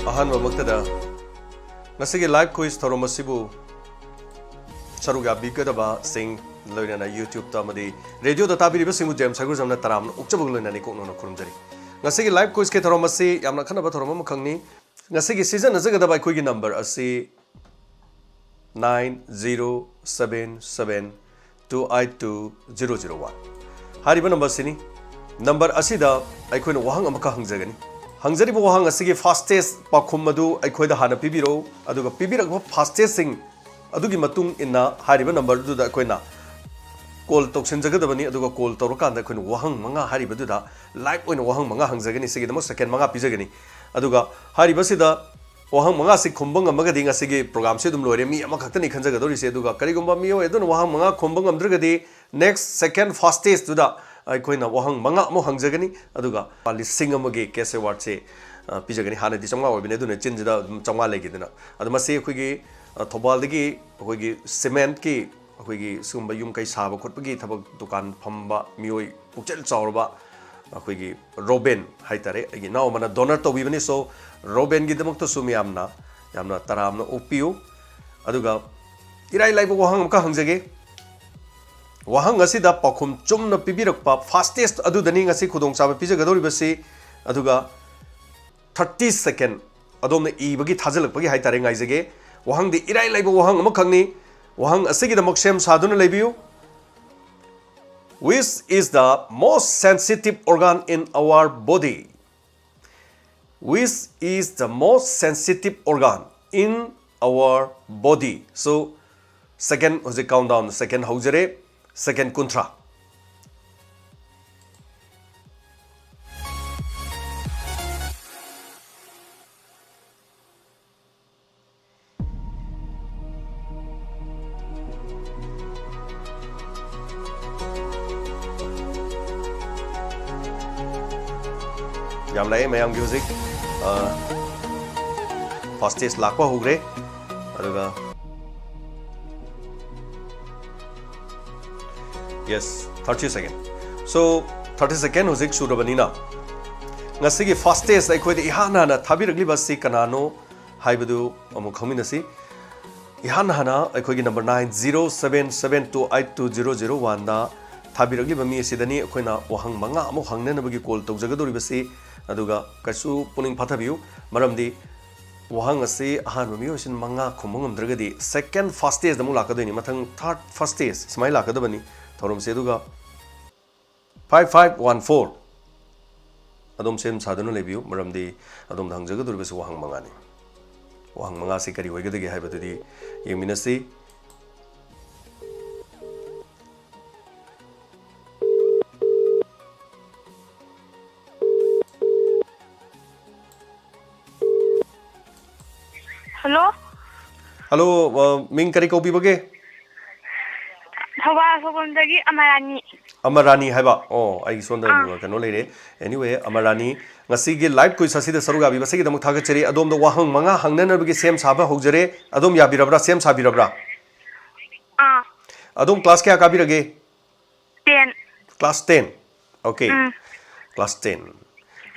Ahan Mamaktada Nasigi live quiz Toromasibu Saruga Bikadaba sing Loina YouTube Tamadi Radio the Tabi Singu James Saguzam Taram Ukchabulina Nikono Kurumjari Nasigi live quiz Ketoromasi Yamakana Toroma Kangni Nasigi season Azagada by Quigi number Asi 9077282001 Hariba number Sini number Asida I couldn't wahang amaka hangzagani Hangzari wahang asigi fastest pakumadu I could hana pibiro aduga pibira fastest sing adugi matung inna Hariba number do the quena call toxin zagadabani aduga call torokan the kun wahang manga Hariba do that like when wahang manga hangzagani sigi the most second manga pizagani aduga Hariba sida Wahang mga si kumbang amaga di nga sige program siya dumlore mi ama kakta ni kanza gadori siya duga kari gumba miyo edon wahang mga kumbang amdra gadi next second fastest duda ay koi na wahang mga mo hangjagani aduga pali singa magi kese word se pijagani hana di changwa wabine dun chin jida changwa legi dina adu masi koi gi thobal digi koi gi cement ki koi gi sumba yum kai saba khotpa gi thabak dukan phamba miyoi pukchel chawrba koi gi Robin haitare gi naw mana donor to bibani so Robin gidamok to sumi yamna taramna upiu aduga irai laibo wahang ka hangjage wahang asida pakhum chumna pibirakpa fastest adu dani ngasi khudong chaba pijagadori basi aduga 30 second adomna ibagi thajalakpagi haitare ngaijage wahang di irai laibo wahang ama khangni wahang asigidamok sem saduna laibiu which is the most sensitive organ in our body which is the most sensitive organ in our body. So, second was the countdown. Second haujare, second kuntra. Jamlai mayang music. Fastest lakwa hogre aduga yes 30 second so 30 second hojik surabanina ngasigi fastest ai khoi ihana na thabiragli basi kanano haibadu amu khaminasi ihana hana ai khoi gi number 9077282001 da thabiragli bami sidani khoina wahang manga amu hangnena bagi call tawjagadori basi aduga kasu puning phathabiu maramdi wahang asi ahan mamiyo sin manga khumung amdragadi second fastest damu lakadoni mathang third fastest smile lakadabani thorom se duga 5514 adom sem saduna lebiu maramdi adom dhangjagadori basi wahang manga se kari hoigadagi haibadudi yeminasi Hello? Hello, Ming kari kopi bage? Hawa Sogondagi Amarani. Amarani haiba. Oh, ai sonda kano leire. Anyway, Amarani ngasigi live quiz asida saruga bi basigi damuk thaga cheri adom do wahang manga hangnana bagi sem saba hogjare adom yabirabra sem sabirabra. Adom class kya kabirage? 10. Class 10. Okay. Class 10.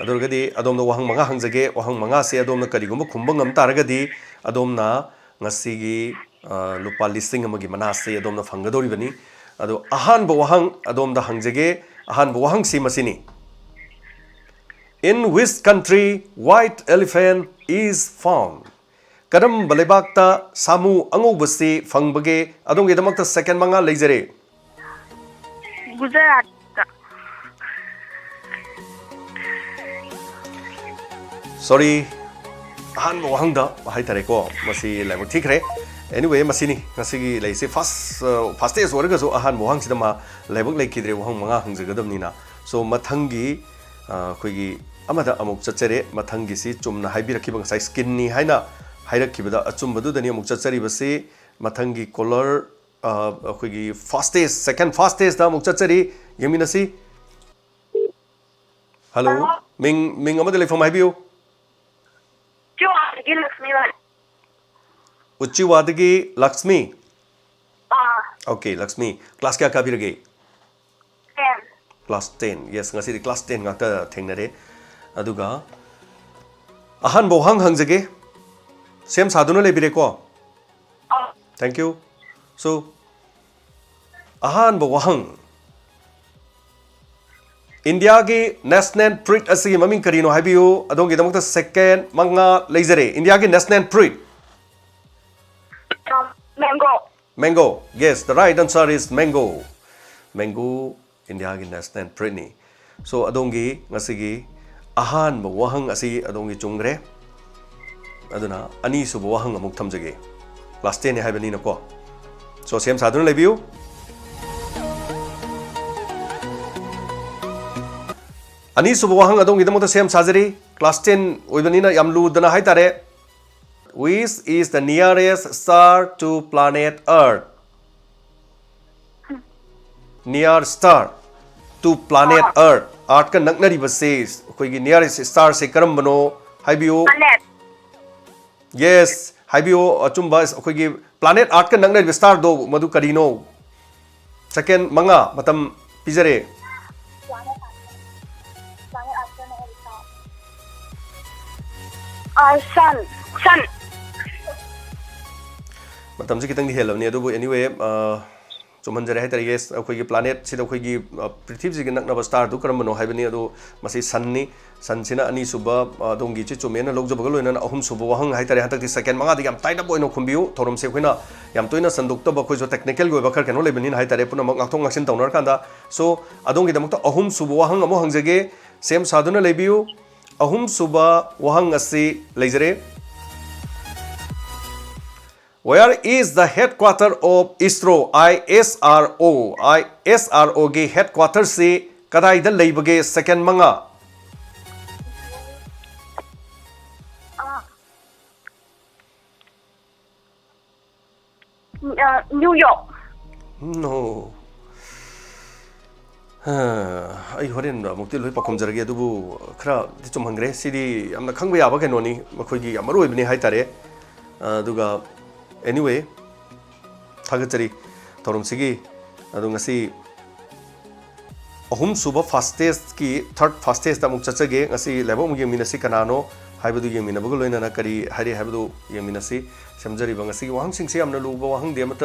Adorgadi adom do wahang manga hangjage wahang manga se adom na karigumba khumbangam taragadi adom na ngasigi lupa listing amagi manase adom na fangadori bani ado ahan bo wahang adom da hangjage ahan bo wahang si masini in which country white elephant is found kadam balebakta samu angobasi fangbage adom ge damakta second manga leijare Gujarat. Sorry, ahan mo wahang da bahai tare ko masi level ठीक है anyway masini ngasigi leisi fastest warga so ahan mo wahang sidama level lei kidre wahang manga hangjagadam nina so mathangi khoigi amada amuk chachere mathangi si chumna haibirakhi bang sai skin ni haina hairakibada achumbadu dani amuk chachari basi mathangi color khoigi fastest second fastest da amuk chachari yeminasi hello ming amada le from haibiu Uchiwadagi Lakshmi. Okay, Lakshmi. Class kya kabirage? 10. Class 10. Yes, ngasi class 10 ngata thengnare. Aduga ꯑꯍꯥꯟꯕ ꯋꯥꯍꯪ ꯍꯪꯖꯒꯦ ꯁꯦꯝ ꯁꯥꯗꯨꯅ ꯂꯩꯕꯤꯔꯦꯀꯣ thank you ꯁꯣ ꯑꯍꯥꯟꯕ ꯋꯥꯍꯪ 인디아기 내셔널 프루트 ꯑꯁꯤꯒꯤ ꯃꯃꯤꯡ ꯀꯔꯤꯅꯣ 하비유 ꯑꯗꯣꯝꯒꯤꯗꯃꯛꯇ ꯁꯦꯀꯦꯟ ꯃꯉꯥ ꯂꯩꯖꯔꯦ 인디아기 내셔널 프루트 Mango. mango yes the right answer is mango mango 인디아기 내셔널 프루트니 so adongi ngasigi ahanba wahang asi adongi chungre aduna ani suba wahang amuk thamjage class 10 ne haibani na ko so sem saduna lebiu ani suba wahang adongi damota sem sajari class 10 oibani na yamlu dana haitare which is the nearest star to planet earth near star to planet earth earth ka naknari base koi gi nearest star se karam bano haibio Planet. yes haibio achumba koi gi planet earth ka naknari star do madu karino second manga matam pijare Sun. Sun. matam se kitang di helawni adu anyway चुमंजरे है तरीके अखोई planet सिद अखोई पृथ्वी की नकनब star दु करम बनो हाइबनी अदो मसी सन्नी सनसिना अनि सुब दोंगी छि चुमेना लौजबग लोइना अहुम सुब वहंग हाइ तरे हतक सेकेंड मंगा दि याम ताइना बोइनो खुंबिउ थोरम से खोइना याम तोइना संदुक तब अखोई जो टेक्निकल गोय बखर केनो लेबनी हाइ तरे पुना मक नाथों ngaksin तौनर कांदा सो अदोंगी दमक अहुम सुब वहंग अमो हंगजगे सेम सादुना लेबिउ अहुम सुब वहंग असि लेजरे Where is the headquarter of ISRO? ISRO. ISRO के headquarter से कदाई दल लेबगे second मंगा. New York. No. आई होरेन मुक्ति लोई पखम जरगे अदुबु खरा दिचुम हंगरे सिदी हमना खंगबे याबा केनोनी मखोइगी अमरो इबनी हाइ तारे दुगा anyway थागचरी थोरमसिगी अदुंगसी अहुम सुबह फास्टेस्ट की थर्ड फास्टेस्ट दा मुक चचगे ngasi लेबो मुगे मिनसी कनानो हाइबदु यमिनबगो लोइना करी हाइरे हाइबदु यमिनसी समजरी बंगसी वाहंग सिंगसे हमना लुबो वाहंग दे मत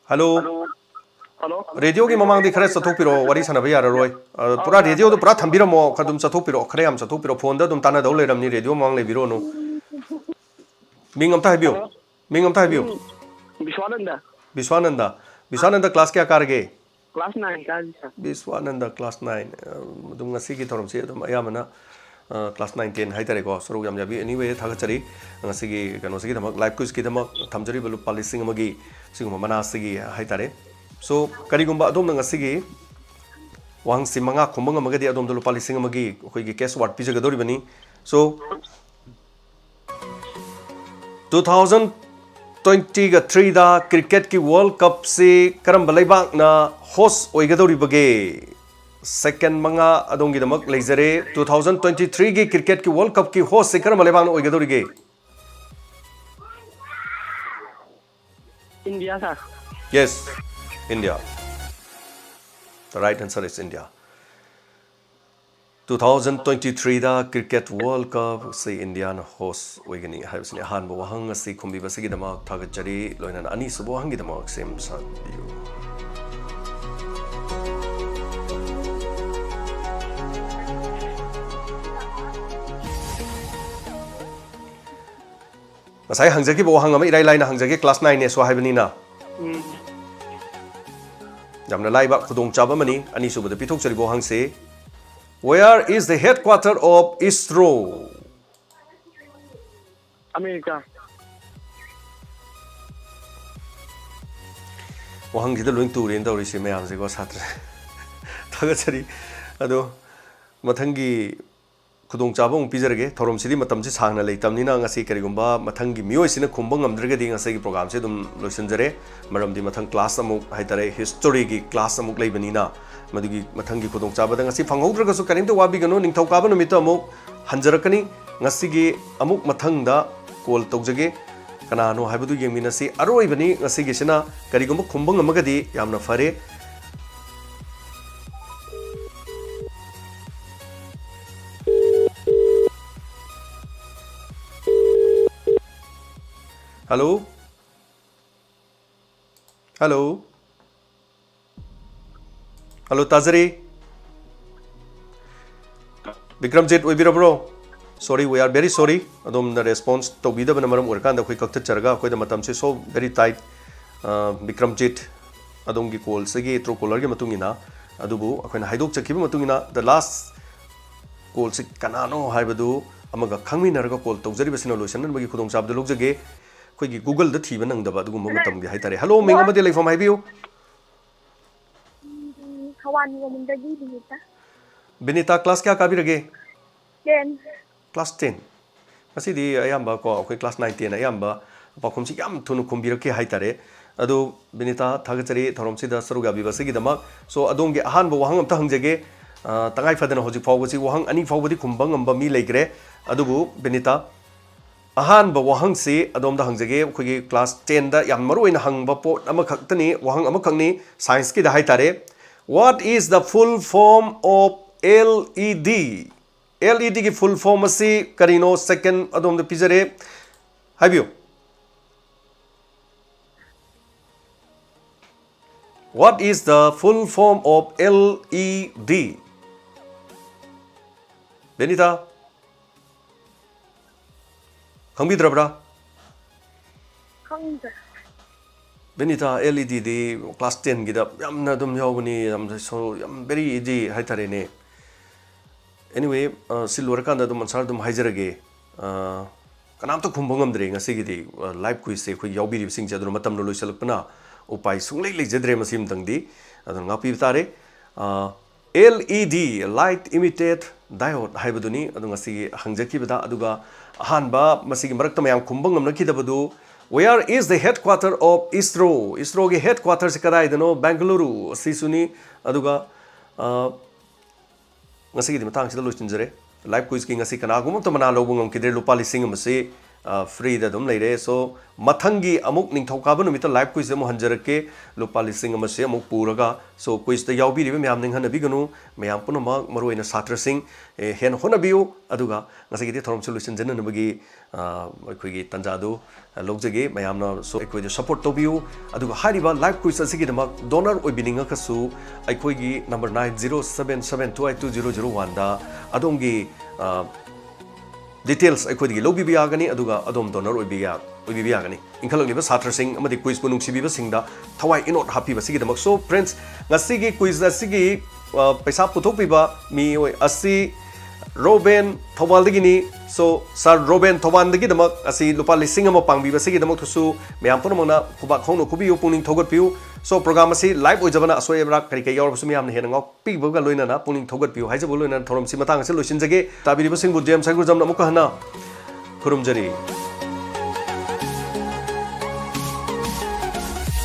हेलो हेलो रेडियो की ममांग दी खरे चथोपिरो वारी सनबा याररोय पूरा रेडियो दो पूरा थंबिरमो खदुम चथोपिरो खरे हम चथोपिरो फोन दा दुम ताना दौ लेरमनी रेडियो ममांग लेबिरो नो मिंग अमता हाइबियो मिंग अमता हाइबियो विश्वानंद विश्वानंद क्लास क्या कारगे क्लास 9 का विश्वानंद क्लास 9 दुम ngasi की थोरम से दुम यामना क्लास 9 10 हाइतरे को सरो याम जाबी एनीवे थागचरी ngasi की कनो से धमक लाइव क्विज की धमक थमजरी बलु पॉलिसिंग मगी सिगुम मना सिगी हाइतरे सो करीगुम्बा अदोम ngasi वांग सिमंगा खुमंग मगदी अदोम दलु पॉलिसिंग मगी कोई की केस वार्ड पिजगदोरी बनी सो 2023 दा क्रिकेट की वर्ल्ड कप से करम बलैबाक ना होस्ट ओइगदोरी बगे सेकंड मंगा अदोंगी दमक लेजरे 2023 की क्रिकेट की वर्ल्ड कप की होस्ट से करम बलैबाक ना ओइगदोरी गे India sir yes India the right answer is India 2023 दा क्रिकेट वर्ल्ड कप से इंडिया ना होस्ट ओइगनी हाइबसने हानबो वहंग से खुंबी बसगी दमक थागचरी लोइना अनि सुबो हंगी दमक same Sadio masai hangjagi bo hangama irai laina hangjagi class 9 ne so haibani na jamna laiba khudong chaba mani ani subada pithok chari bo hangse where is the headquarter of ISRO America wahang gida loing tu ren dawri se mayam se ko satra thaga chari ado mathangi khudong chabong pizarge thorom sidi matam se sangna leitamni na ngasi karigumba mathangi mioi sina khumbang amdraga di ngasi gi program se dum loisanjare maram di mathang class amuk haitare history gi class amuk leibani na madugi mathangi khudong chabada ngasi phanghodraga su karim to wabi gano ningthau kaba numit amuk hanjarakani ngasi gi amuk mathang da call tawjage kanano haibadu yengminasi aroibani ngasi gi sina karigumba khumbang amagadi yamna fare Hello? Hello? Hello, Tazari? Bikramjit, Wibirabro? Sorry, we are very sorry. Adom the response to be the number of work and the quick charga, quite the matam so very tight. Bikramjit, Adongi call, Segi, Trocolor Matungina, Adubu, when Haidok Chaki Matungina, the last call Sik Kanano, Haibadu, Amaga Kami Narga call, Tozeri Solution, and we could have the Lugage. Quick Google the TV and the Badum Haitare. Hello, Mingamadele from my view. Benita class Kya Kabirage? 10. Class 10. I see the Ayamba call, class 19, Ayamba, Pocumsi Yam Tunukumbirake Haitare. Ado Benita Tagatari, Toromsida, Saruga Vivasigi the mark. So I don't get a hand, but Wahang Tangjage, Tangai Fadan Hoji Forward, Wahang, any forward Kumbang and Bami Legre, Adubu, Benita. Ahan ba wahang si adom da hangjage khoi class 10 da yam maru in hang ba pot ama khaktani wahang ama khangni science ki da hai tare. What is the full form of LED? LED ki full form asi karino second adom da pizare haibio. What is the full form of LED? Benita Kambidra Benita LED di class 10 gida yamna dum yawni am so yam very easy haitarene. Anyway, silver kan dum ansar dum haijarage kanam to khumbangam dre ngasi gidi live quiz se khoi yawbi ri sing jadru matam no loisalakpana upai sunglei lejadre masim tangdi adun ngapi tare LED light emitted diode haibaduni adung asi hangjaki bada aduga ahanba masigi marakta mayam khumbangam nakidabadu. Where is the headquarter of ISRO? ISRO ge headquarters kadai dano Bangalore sisuni aduga ngasigi di matang sida loichinjare live quiz ki ngasi kana gum to mana lobungam kidre lupa lising amase free da dum leire. So mathangi amuk ningthokaba numita live quiz mo hanjarake lupa lising amase amuk puraga. So quiz da yawbi ri myam ning hanabi ganu myam punama maroina satra sing hen honabiu aduga ngasigi di thorom solution jena nabagi akhoi tanjadu logjage mayamna so akhoi support tobiu aduga hariba live quiz asigi damak donor oibininga kasu akhoi gi number 9077282001 da adongi details akhoi gi lobi biagani aduga adom donor oibi yagani inkhalakliba satra sing amadi quiz punung sibiba singda thawai inot happy basigi damak. So friends ngasigi quiz asigi paisa puthok biba mi asi Robin Thobaldagini. So Sir Robin Thobandagi asi lupa lising ama pangbi basigi damak thusu myam punamana kuba khongno kubi puning thogot piu. So program asi live ojabana asoi ebra kari kai yor basumi amne henang pi boga loina na puning thogot piu haijabu loina thorom si matang se loisin jage tabiri basing bu jem sagur jam na muka hana khurumjari.